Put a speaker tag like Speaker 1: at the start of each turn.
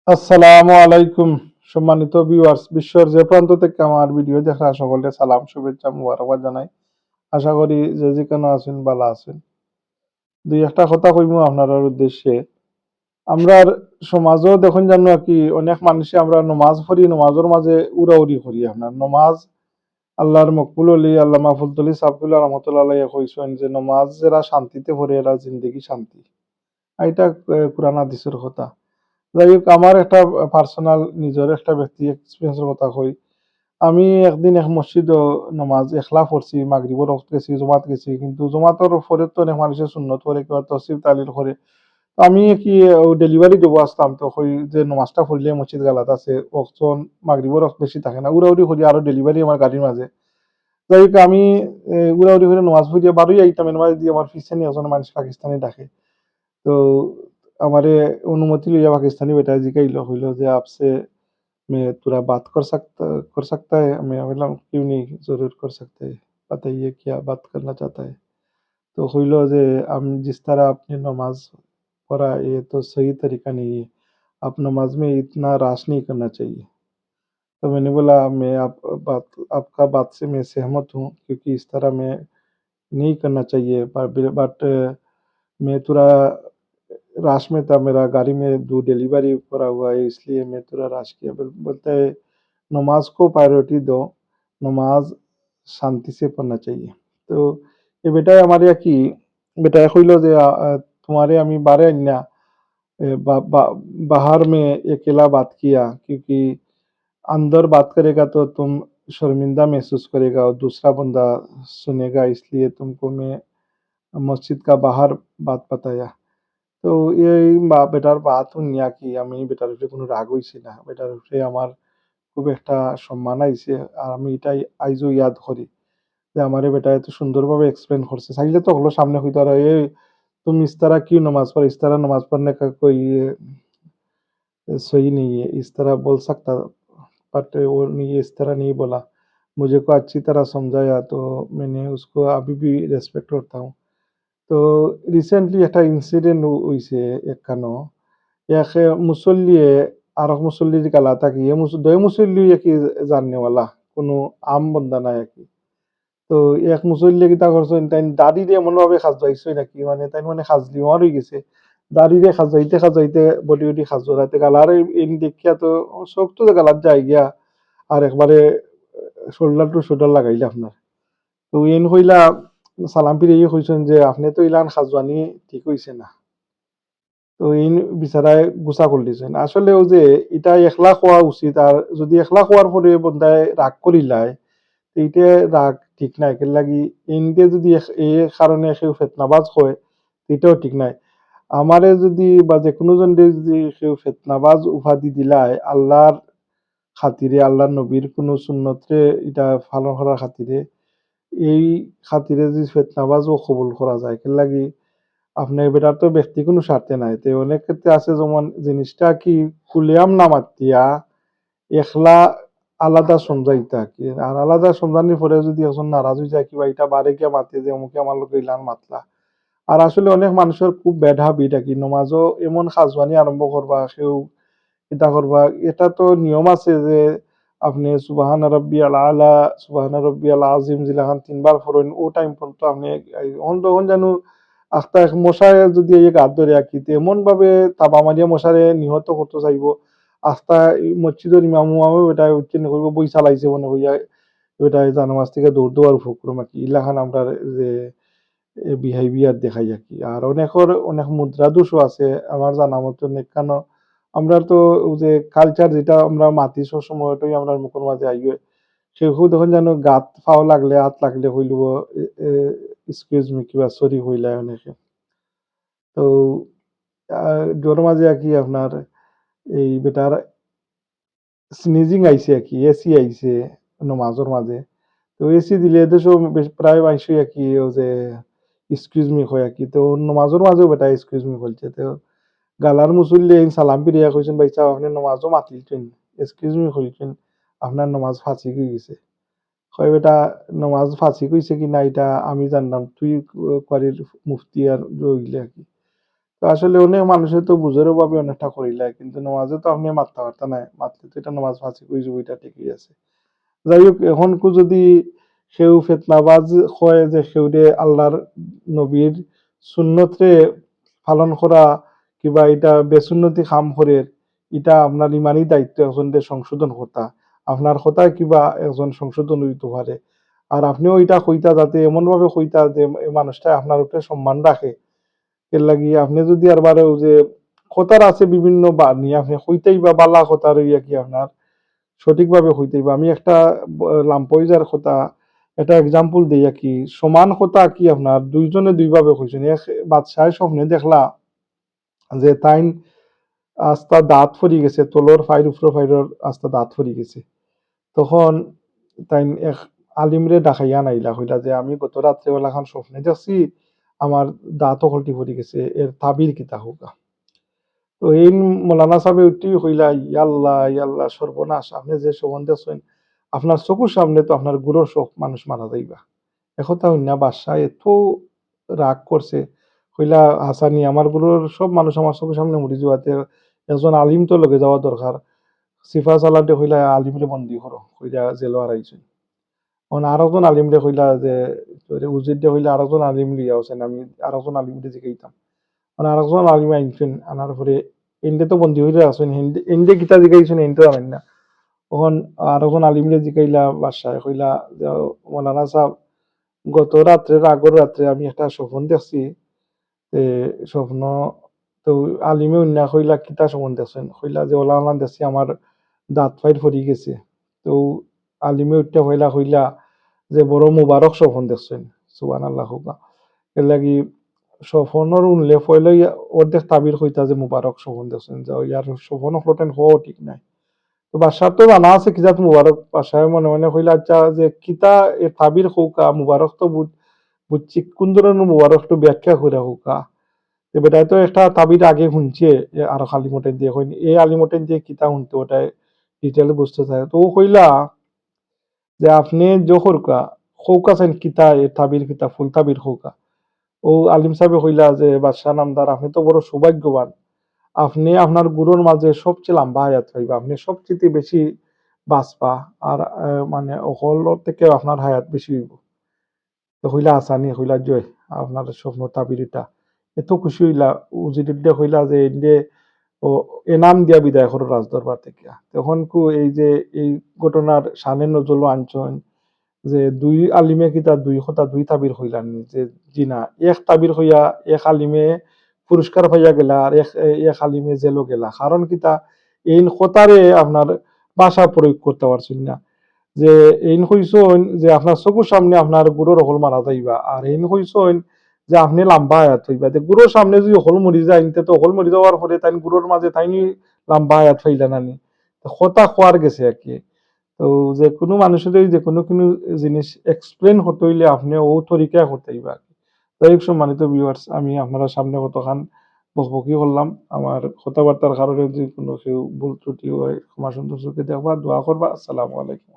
Speaker 1: আসসালামু আলাইকুম সম্মানিত ভিউয়ার্স, বিশ্বের যে প্রান্ত থেকে আমার ভিডিও দেখা সকলকে সালাম শুভেচ্ছা মুবারকবাদ জানাই। আশা করি যে যেখানে আছেন ভালো আছেন। দুই একটা কথা কইমু আপনার উদ্দেশ্যে। আমরার সমাজও দেখুন জানো কি অনেক মানুষে আমরা নমাজ পড়ি, নমাজের মাঝে উড়াউড়ি করি। আপনার নমাজ আল্লাহর মকবুল হলি আল্লামা ফুলতলি সাবদুল্লাহ রহমতুল্লাহ আলাইহি কইছেন যে নমাজ যারা শান্তিতে পড়ে এরা জিন্দেগি শান্তি। এটা কোরআন হাদিসের কথা। যাই হোক, আমার একটা পার্সোনাল নিজের একটা ব্যক্তি এক্সপিরিয়েন্সের কথা কই। আমি একদিন এক মসজিদও নামাজ একলা পড়ছি, মাগরিবের ওয়াক্ত গেছি, জমাত গেছি, কিন্তু জমাতের পরে তো অনেক মানুষের সুন্নত করে, কেউ তসবিহ তাহলিল করে। তো আমি কি ডেলিভারি দেবো আসলাম, তো কই যে নামাজটা পড়লে মসজিদ গালাত আছে, ওয়াক্ত মাগরিবের ওয়াক্ত বেশি থাকে না, উড়াউড়ি করি আরো ডেলিভারি আমার গাড়ির মাঝে। যাই হোক, আমি উড়াউড়ি করে নামাজ পড়িয়া বারোই আইতাম, এর মাঝে দিয়ে আমার পিছনে একজন মানুষ পাকিস্তানি ডাকে। তো আমারে অনুমতি লইয়া পাকিস্তানি বেটা জিগাইল, হইল যে আপসে मैं थोड़ा बात कर सकता है। मैं बोला क्यों नहीं, जरूर कर सकते हैं, बताइए क्या बात करना चाहता है। तो हुईलो जे हम जिस तरह आपने नमाज पढ़ा ये तो सही तरीका नहीं है, आप नमाज में इतना राश नहीं करना चाहिए। तो मैंने बोला मैं आप बात आपका बात से मैं सहमत हूँ, क्योंकि इस तरह मैं नहीं करना चाहिए, बट मैं थोड़ा राश में था, मेरा गाड़ी में दो डिलीवरी पड़ा हुआ है, इसलिए मैं थोड़ा राश किया। बोलता है नमाज को प्रायोरिटी दो, नमाज शांति से पढ़ना चाहिए। तो ये बेटा हमारे यहाँ की बेटा কইলো যে तुम्हारे আমি बारे अन्या बाहर में अकेला बात किया, क्योंकि अंदर बात करेगा तो तुम शर्मिंदा महसूस करेगा और दूसरा बंदा सुनेगा, इसलिए तुमको मैं मस्जिद का बाहर बात बताया। তো এই বেটার বাত শুনিয়া কি আমি বেটার উপরে কোনো রাগ হইছে না, বেটার উপরে আমার খুব একটা সম্মান আইছে। আর আমি এটাই আইজও ইয়াদ করি যে আমারে বেটা এত সুন্দরভাবে এক্সপ্লেন করছে। চাইলে তো হলো সামনে হইতো আর এই तुम इस तरह क्यों नमाज पढ़ इस तरह नमाज पढ़ने का कोई सही नहीं है, इस तरह बोल सकता, बट वो नहीं इस तरह नहीं बोला, मुझे को अच्छी तरह समझाया, तो मैंने उसको अभी भी रेस्पेक्ट करता हूँ। তো রিসেন্টলি একটা ইনসিডেন্ট হইছে একখানো, এক মুসল্লিয়ে আরেক মুসল্লির গালা থাকি দয় মুসল্লি কি জাননেওয়ালা, কোনো আম বন্দা নাই আর কি। তো এক মুসল্লি কিতা করছেন, তাই দাড়িরে এমন ভাবে সাজাইছে নাকি, মানে তাই মানে সাজলি হওয়ার হয়ে গেছে, দাড়িরে সাজাইতে সাজাইতে বডি উডি সাজরাতে গালার এন দেখিয়া তো চোখ তো গালার যায় গিয়া, আর একবারে শোল্ডার টু শোল্ডার লাগাইলে আপনার। তো এন হইলা সালাম ফিরে কইছেন যে আপনি তো ইলান সাজওয়ানি ঠিক হইছে না। তো এই বিচারায় গুছা করে দিয়েছেন। আসলে ও যে এটা একলা খোয়া উচিত, আর যদি একলা খোয়ার পরে বন্ধায় রাগ করিলায়, এইটা রাগ ঠিক নাই। এর লাগি এনকে যদি এই কারণে কেউ ফেতনাবাজ হয়, এটাও ঠিক নাই। আমারে যদি বা যে কোনো জন যদি কেউ ফেতনাবাজ উপাধি দিলায় আল্লাহর খাতিরে, আল্লাহর নবীর কোনো সুন্নতরে এটা পালন করার খাতিরে, এই খাতিরে যদি ফেতনাবাজও কবুল করা যায়, এর লাগি আপনার বেটার তো ব্যক্তি কোনো স্বার্থে নাই। তো অনেক ক্ষেত্রে আছে যেমন জিনিসটা কি খুলেআম না মাতিয়া একলা আলাদা সমঝাইতা কি, আর আলাদা সমঝানির পরে যদি এখন নারাজ হয়ে যায় কিবা এটা বারে গিয়া মাতে যে অমুকে আমার লোক ইলান মাতলা। আর আসলে অনেক মানুষের খুব ব্যাড হাবিট আর কি, নমাজও এমন সাজবানি আরম্ভ করবা, কেউ এটা করবা, এটা তো নিয়ম আছে যে আপনি সুবহান রাব্বিয়াল আলা সুবহান রাব্বিয়াল আজিম জিলাহান তিনবার পড়েন, ও টাইম পর্যন্ত আপনি অন তখন জানো আখতা এক মশায় যদি এই গাত ধরে আঁকিতে এমন ভাবে তাবা মারিয়া মশারে নিহত করতে চাইব, আস্তা মসজিদের ইমাম উমামে বেটা উঠতে করবো বই চালাইছে মনে হইয়া, বেটা জানামাজ থেকে দৌড় দেওয়ার ফুকরম আর কি, ইলাখান আমরা যে বিহেভিয়ার দেখাই আর কি। আর অনেকের অনেক মুদ্রা দোষও আছে আমার জানা মতো নেকানো। আমরা তো যে কালচার যেটা আমরা মাতি সবসময় ওটাই আমরা মুখের মাঝে আইয়ে, সেও দেখুন যেন গাত ফাও লাগলে হাত লাগলে হইল এক্সকিউজ মি কিবা সরি হইলা অনেকে। তো জোর মাঝে আর কি আপনার এই বেটার স্নিজিং আইছে আর কি, এসি আইছে নমাজের মাঝে। তো এসি দিলে দেশো প্রায় মাইসই আর কি ও যে এক্সকিউজ মি কয় আর কি। তো নমাজের মাঝেও বেটা এক্সকিউজ মি বলছে। তো গালার মুসল্লি সালাম ফিরিয়া কইছেন ভাই সাহেব আপনি নমাজও মাতিলছেন, এক্সকিউজ মি কইছেন, আপনার নমাজ ফাঁসি হয়ে গেছে। কয় বেটা নমাজ ফাঁসি কইছে কি না এটা আমি জানলাম, তুই কোয়ারির মুফতি আর রইলে আর কি। তো তো আসলে অনেক মানুষের তো বুঝের অভাবে অনেকটা করিলা, কিন্তু নমাজে তো আপনি মারতে পারতা নাই, মারলে তো এটা নমাজ ফাঁসি কই যাব, এটা ঠিকই আছে। যাই হোক, এখন কো যদি সেও ফেতনাবাজ হয় যে সেউরে আল্লাহর নবীর সুন্নতরে পালন করা কিবা এটা বেসুন্নতি কাম করে, এটা আপনার ইমানই দায়িত্ব একজন সংশোধন কর্তা। আপনার কথায় কিবা একজন সংশোধন হইতে পারে, আর আপনিও এটা কইতা যাতে এমন ভাবে কইতা যে এই মানুষটা আপনার উপরে সম্মান রাখে। এর লাগি আপনি যদি আরবারেও যে কথার আছে বিভিন্ন বাণী আপনি কইতেই বা বালা কথা রইয়া কি আপনার সঠিকভাবে হইতেই বা আমি একটা লাম্পইজার কথা একটা এক্সাম্পল দিই কি, সমান কথা কি আপনার দুইজনে দুইভাবে কইছেন। এক বাদশাহ স্বপ্নে দেখলা যে তাইন আস্তা দাঁত ফরি গেছে, তলর ফাইর উপর ফাইরের আস্তা দাঁত ফরি গেছে। তখন তাই এক আলিমরে ডাকাইয়া নাইলা, কইলা যে আমি গত রাত্রে বেলা খান স্বপ্নে দেখছি আমার দাঁত হলটি পড়ে গেছে, এর তাবির কিতা হোকা। তো এই মৌলানা সাহেব উঠি কইলা, ইয়াল্লাহ ইয়াল্লাহ সর্বনাশ, আপনি যে সবন দেখছেন আপনার চকুর সামনে তো আপনার গুরুর সব মানুষ মারা যাইবা। একথা হইনা বাদশাহ এত রাগ করছে, কইলা হাসানি আমার গুরুর সব মানুষ আমার চোখের সামনে মরি যাওয়াতে একজন আলিম তো লগে যাওয়া দরকার। সিফা সালাতে কইলা আলিমরে বন্দি করো, কইলা জেল হারাইছেন। এখন আর একজন আলিমরে কইলা যে উজির দিয়ে কইলা আর একজন আলিম লিয়া হোসেন, আমি আর একজন আলিমরে জিগাইতাম। মানে আর একজন আলিম আনছেন, আনার পরে এনডে তো বন্দি হইলে আসেন, এনডে গীতা জিগাইছেন এনডে জানেন না। তখন আর একজন আলিমরে জিগাইলা বাদশাহ, কইলা যে মৌলানা সাহেব গত রাত্রে আগর রাত্রে আমি একটা স্বপ্ন দেখছি। তে স্বপ্ন তো আলিমে উন্না কইলা কিতা স্বপ্ন দেখছেন, কইলা যে ওলা ওলা দেখছি আমার দাঁত ফাইর ফরি গেছে। তো আলিমে উঠতে কইলা কইলা যে বড় মুবারক স্বপ্ন দেখছেন, সুবহানাল্লাহ হুকা। এর লাগি স্বপ্নর উনলে ফলে অর্ধেক তাবির কইতা যে মুবারক স্বপ্ন দেখছেন, যে ইয়ার স্বপ্ন হলতেন হওয়া ঠিক নাই। তো বাদশাহ তো জানা আছে কিতাব মুবারক, বাদশাহ মনে মনে কইলা আচ্ছা যে কিতা এ তাবির হৌকা মুবারক তো বুঝছি, কোন ধরনের মুবারক তো ব্যাখ্যা করে হৌকা। বেটায় তো একটা তাবির আগে শুনছে আরো আলিমটেন দিয়ে, কইনি এই আলিমটেন দিয়ে কিতা শুনতে ওটাই ডিটেল বুঝতে চায়। তো ও কইলা যে আপনি জোহরকা হৌকা চাইন কিতা এ তাবির কিতা ফুল তাবির হৌকা। ও আলিম সাহেব কইলা যে বাদশাহ নামদার আপনি তো বড় সৌভাগ্যবান, আপনি আপনার গুরুর মাঝে সবচেয়ে লম্বা হায়াত পাইবা, আপনি সবচেয়ে বেশি বাঁচবা, আর মানে অকল থেকে আপনার হায়াত বেশি হইব। তো হইলা আসানি হইলা জয় আপনার স্বপ্ন তাবির এটা। এত খুশি হইলা, উজিরে হইলা যে এনে ও এনাম দিয়া বিদায় করো রাজদরবার থেকে। তখন কু এই যে এই ঘটনার সানে নজল আনছেন যে দুই আলিমে কিতা দুই কথা দুই তাবির হইলান যে জি না, এক তাবির হইয়া এক আলিমে পুরস্কার পাইয়া গেলা আর এক আলিমে জেলও গেলা, কারণ কিতা এই কথারে আপনার ভাষা প্রয়োগ করতে পারছেন না। যে এইন কইসন যে আপনার চকুর সামনে আপনার গুরুর অকল মারা যাইবা, আর এইন কইসন যে আপনি লম্বা হায়াত হইবা। গুরুর সামনে যদি অকল মরি যায় তো অকল মরি যাওয়ার পরে তাই গুরুর মাঝে তাইনি লম্বা হায়াত হইলা নানি, কথা খোয়ার গেছে আর কি। তো যে কোনো মানুষের যে কোনো কোনো জিনিস এক্সপ্লেন করতে হইলে আপনি ও তরিকা করতে হইবা আর কি। তাই হোক সম্মানিত ভিউয়ার্স, আমি আপনারা সামনে কতখান বকবকি করলাম, আমার কথাবার্তার কারণে যদি কোনো কেউ ভুল ত্রুটি হয় ক্ষমা সুন্দর চোখে দেখবা, দোয়া করবা। আসসালামু আলাইকুম।